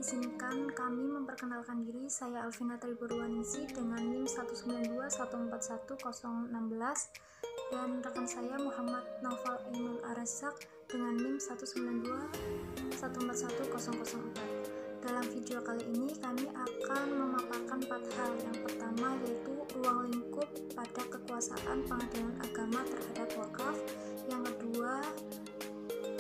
izinkan kami memperkenalkan diri. Saya Alvina Triburwaningsi dengan NIM 192141016 dan rekan saya Muhammad Naufal Ainul Arazak dengan NIM 192141004. Dalam video kali ini kami akan memaparkan 4 hal. Yang pertama yaitu ruang lingkup pada kekuasaan pengadilan agama terhadap wakaf. Yang kedua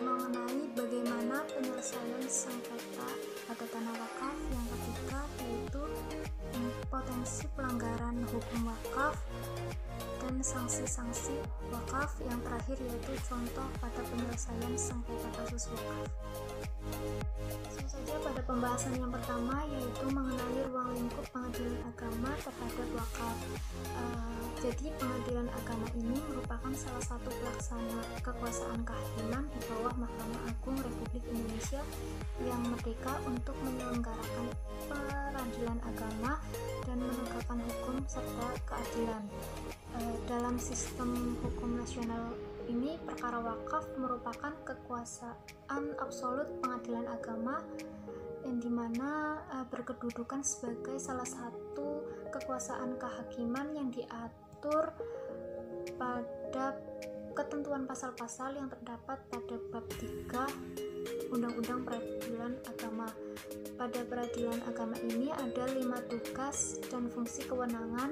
mengenai bagaimana penyelesaian sengketa pada tanah wakaf. Yang ketiga yaitu potensi pelanggaran hukum wakaf dan sanksi-sanksi wakaf. Yang terakhir yaitu contoh pada penyelesaian sengketa kasus wakaf. Langsung saja pada pembahasan yang pertama yaitu mengenai ruang lingkup pengadilan agama terhadap wakaf. Jadi pengadilan agama ini merupakan salah satu pelaksana kekuasaan kehakiman di bawah Mahkamah Agung Republik Indonesia yang merdeka untuk menyelenggarakan peradilan agama dan menegakkan hukum serta keadilan. Dalam sistem hukum nasional ini, perkara wakaf merupakan kekuasaan absolut pengadilan agama yang dimana berkedudukan sebagai salah satu kekuasaan kehakiman yang diatur pada ketentuan pasal-pasal yang terdapat pada bab 3 Undang-Undang Peradilan Agama. Pada peradilan agama ini ada 5 tugas dan fungsi kewenangan,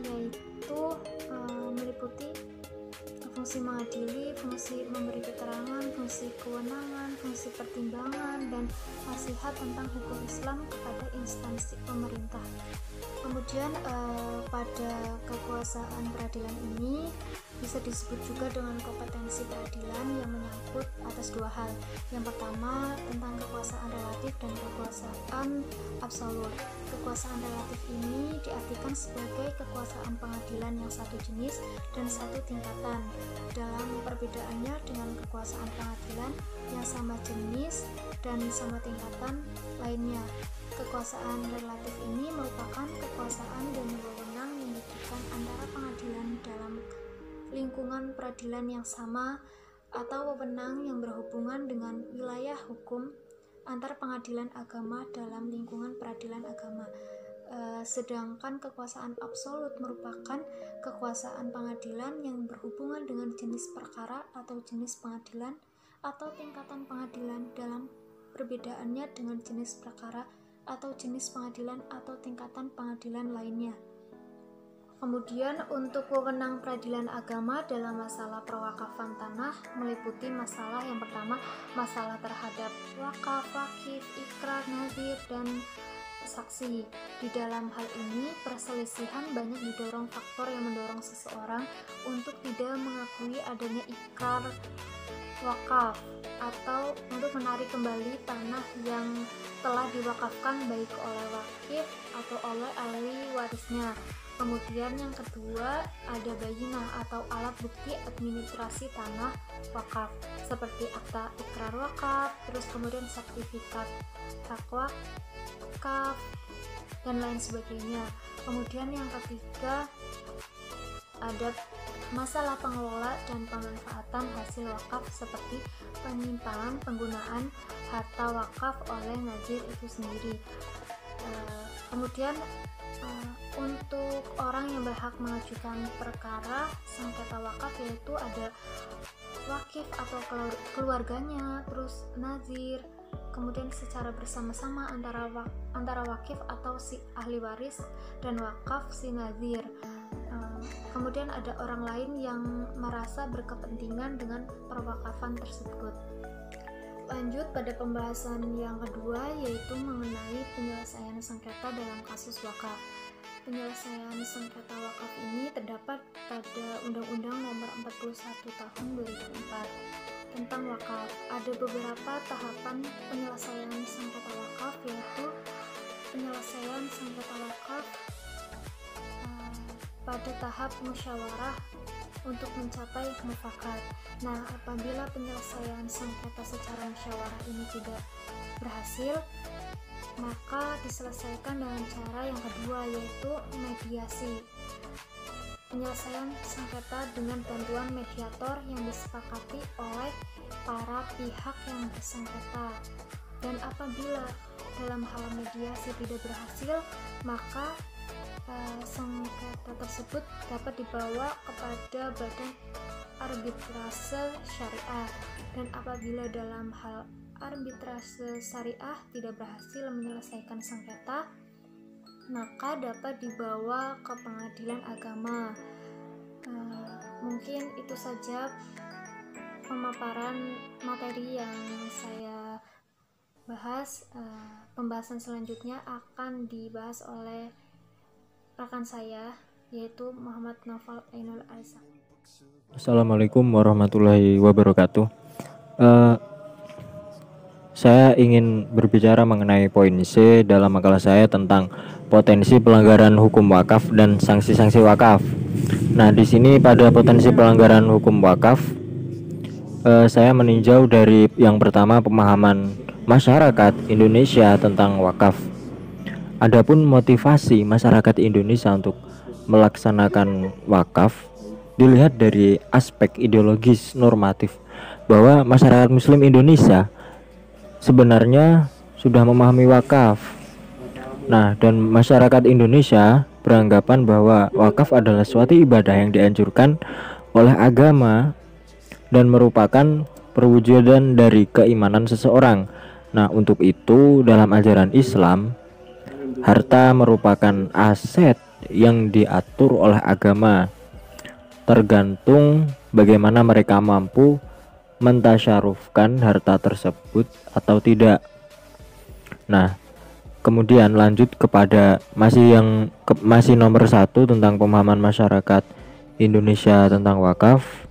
yaitu meliputi fungsi mengadili, fungsi memberi keterangan, fungsi kewenangan, fungsi pertimbangan, dan nasihat tentang hukum Islam kepada instansi pemerintah. Kemudian pada kekuasaan peradilan ini bisa disebut juga dengan kompetensi peradilan yang menyangkut atas 2 hal. Yang pertama tentang kekuasaan relatif dan kekuasaan absolut. Kekuasaan relatif ini diartikan sebagai kekuasaan pengadilan yang satu jenis dan satu tingkatan. Dalam perbedaannya dengan kekuasaan pengadilan yang sama jenis dan sama tingkatan lainnya, kekuasaan relatif ini merupakan kekuasaan dan wewenang yang diberikan antara pengadilan dalam lingkungan peradilan yang sama atau wewenang yang berhubungan dengan wilayah hukum antar pengadilan agama dalam lingkungan peradilan agama. Sedangkan kekuasaan absolut merupakan kekuasaan pengadilan yang berhubungan dengan jenis perkara atau jenis pengadilan atau tingkatan pengadilan dalam perbedaannya dengan jenis perkara atau jenis pengadilan atau tingkatan pengadilan lainnya. Kemudian untuk wewenang peradilan agama dalam masalah perwakafan tanah meliputi masalah yang pertama, masalah terhadap wakaf, wakif, ikrar, nazir, dan saksi. Di dalam hal ini perselisihan banyak didorong faktor yang mendorong seseorang untuk tidak mengakui adanya ikrar wakaf atau untuk menarik kembali tanah yang telah diwakafkan baik oleh wakif atau oleh ahli warisnya. Kemudian yang kedua ada bayinah atau alat bukti administrasi tanah wakaf seperti akta ikrar wakaf, terus kemudian sertifikat hak wakaf dan lain sebagainya. Kemudian yang ketiga ada masalah pengelola dan pemanfaatan hasil wakaf seperti penyimpangan penggunaan harta wakaf oleh nazir itu sendiri. Kemudian untuk orang yang berhak mengajukan perkara sengketa wakaf yaitu ada wakif atau keluarganya, terus nazir, kemudian secara bersama-sama antara wakif atau si ahli waris dan wakaf si nazir. Kemudian ada orang lain yang merasa berkepentingan dengan perwakafan tersebut. Lanjut pada pembahasan yang kedua yaitu mengenai penyelesaian sengketa dalam kasus wakaf. Penyelesaian sengketa wakaf ini terdapat pada Undang-Undang Nomor 41 Tahun 2004 tentang wakaf. Ada beberapa tahapan penyelesaian sengketa wakaf, yaitu penyelesaian sengketa wakaf pada tahap musyawarah untuk mencapai mufakat. Nah, apabila penyelesaian sengketa secara musyawarah ini tidak berhasil, maka diselesaikan dengan cara yang kedua yaitu mediasi. Penyelesaian sengketa dengan bantuan mediator yang disepakati oleh para pihak yang bersengketa. Dan apabila dalam hal mediasi tidak berhasil, maka sengketa tersebut dapat dibawa kepada badan arbitrase syariah. Dan apabila dalam hal arbitrase syariah tidak berhasil menyelesaikan sengketa, maka dapat dibawa ke pengadilan agama. Mungkin itu saja pemaparan materi yang saya bahas. Pembahasan selanjutnya akan dibahas oleh rekan saya, yaitu Muhammad Naufal Ainul Aizam. Assalamualaikum warahmatullahi wabarakatuh. Saya ingin berbicara mengenai poin C dalam makalah saya tentang potensi pelanggaran hukum wakaf dan sanksi-sanksi wakaf. Nah, di sini pada potensi pelanggaran hukum wakaf, saya meninjau dari yang pertama pemahaman masyarakat Indonesia tentang wakaf. Adapun motivasi masyarakat Indonesia untuk melaksanakan wakaf dilihat dari aspek ideologis normatif, bahwa masyarakat Muslim Indonesia sebenarnya sudah memahami wakaf. Nah, dan masyarakat Indonesia beranggapan bahwa wakaf adalah suatu ibadah yang dianjurkan oleh agama dan merupakan perwujudan dari keimanan seseorang. Nah, untuk itu dalam ajaran Islam, harta merupakan aset yang diatur oleh agama, tergantung bagaimana mereka mampu mentasyarufkan harta tersebut atau tidak. Nah, kemudian lanjut kepada masih nomor 1 tentang pemahaman masyarakat Indonesia tentang wakaf.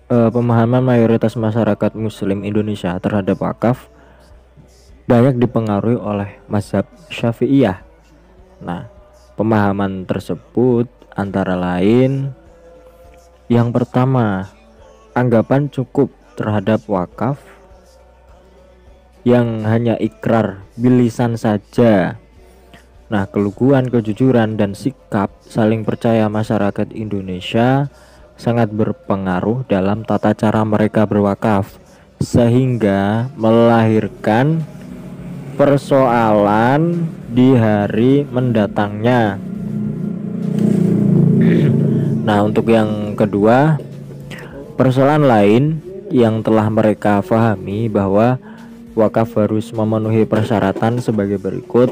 Pemahaman mayoritas masyarakat Muslim Indonesia terhadap wakaf banyak dipengaruhi oleh mazhab Syafi'iyah. Nah, pemahaman tersebut antara lain, yang pertama, anggapan cukup terhadap wakaf yang hanya ikrar bilisan saja. Nah, keluguan, kejujuran, dan sikap saling percaya masyarakat Indonesia sangat berpengaruh dalam tata cara mereka berwakaf, sehingga melahirkan persoalan di hari mendatangnya. Nah, untuk yang kedua, persoalan lain yang telah mereka pahami bahwa wakaf harus memenuhi persyaratan sebagai berikut.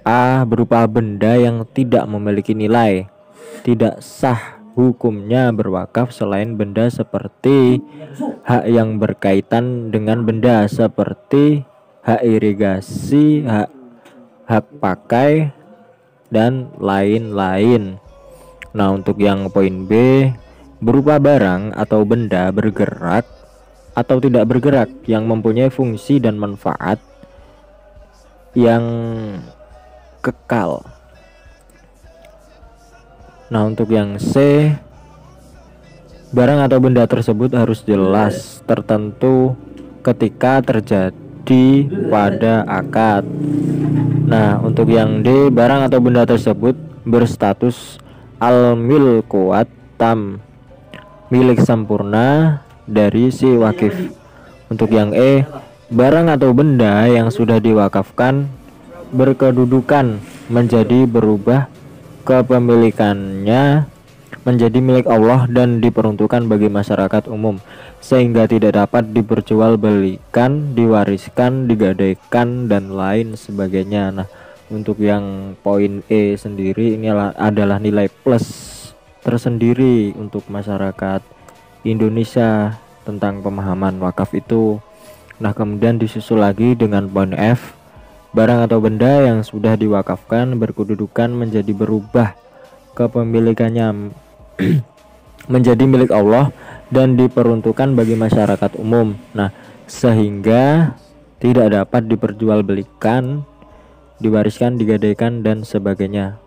A. Berupa benda yang tidak memiliki nilai. Tidak sah hukumnya berwakaf selain benda seperti hak yang berkaitan dengan benda seperti hak irigasi, hak pakai, dan lain-lain. Nah, untuk yang poin B, berupa barang atau benda bergerak atau tidak bergerak yang mempunyai fungsi dan manfaat yang kekal. Nah, untuk yang C, barang atau benda tersebut harus jelas tertentu ketika terjadi pada akad. Nah, untuk yang D, barang atau benda tersebut berstatus al-milkuat tam, milik sempurna dari si wakif. Untuk yang E, barang atau benda yang sudah diwakafkan berkedudukan menjadi berubah kepemilikannya menjadi milik Allah dan diperuntukkan bagi masyarakat umum, sehingga tidak dapat diperjualbelikan, diwariskan, digadaikan, dan lain sebagainya. Nah, untuk yang poin E sendiri ini adalah nilai plus tersendiri untuk masyarakat Indonesia tentang pemahaman wakaf itu. Nah, kemudian disusul lagi dengan poin F, barang atau benda yang sudah diwakafkan berkedudukan menjadi berubah kepemilikannya menjadi milik Allah dan diperuntukkan bagi masyarakat umum. Nah, sehingga tidak dapat diperjualbelikan, diwariskan, digadaikan, dan sebagainya.